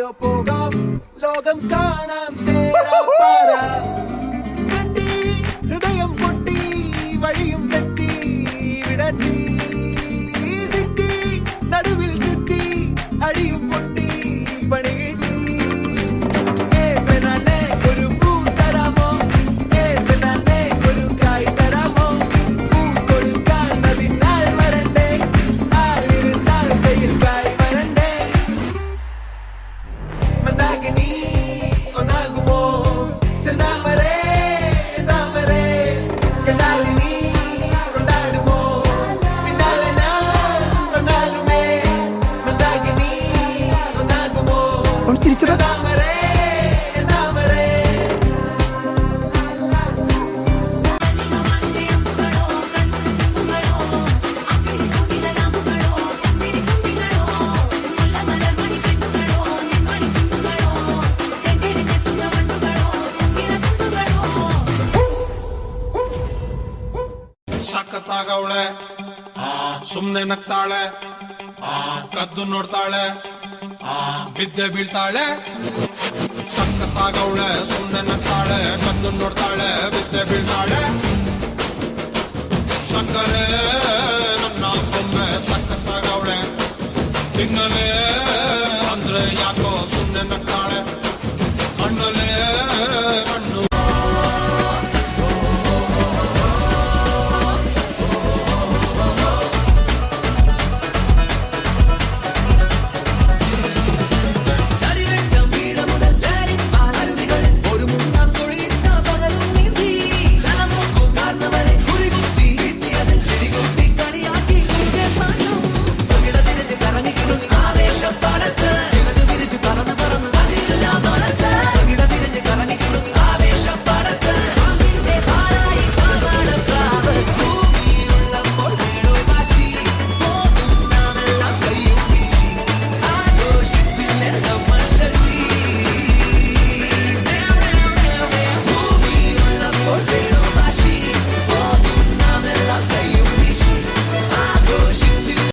എവിടെയോ പോകാം ലോകം കാണാം തേരാപ്പാര കെട്ടി ഹൃദയം പൊട്ടി വഴിയും തെറ്റി വിടത്തി സിറ്റി നടുവിൽ ചുറ്റി അടിയും പൊട്ടി പണി കിട്ടി ഒരു പൂ തരാമോ ഒരു കായ് തരാമോ പൂ കൊടുക്കാൻ അതിനാൽ വരണ്ടേ ആളിരുന്നാൽ കയ്യിൽ കായ് വരണ്ടേ മന്ദാകിനി ഒന്നാകുമോ ചെന്താമരേ താമരേ കണ്ടാലിനി കൊണ്ടാടുമോ പിന്നാലെ ഞാൻ കൊണ്ടാലുമേ മന്ദാകിനി ഒന്നാകുമോ ചെന്താമരേ താമരേ ಸಖತ್ತಾಗವಳೆ ಸುಮ್ನೆ ನಗ್ತಾಳೆ ಕದ್ದು ನೋಡ್ತಾಳೆ ಬಿದ್ದೆ ಬೀಳ್ತಾಳೆ ಸಖತ್ತಾಗವಳೆ ಸುಮ್ನೆ ನಗ್ತಾಳೆ ಕದ್ದು ನೋಡ್ತಾಳೆ ಬಿದ್ದೆ ಬೀಳ್ತಾಳೆ ಸಕ್ಕರೆ ನನ್ನ ಬೊಮ್ಮೆ ಸಖತ್ತಾಗವಳೆ ತಿನ್ನಲೇ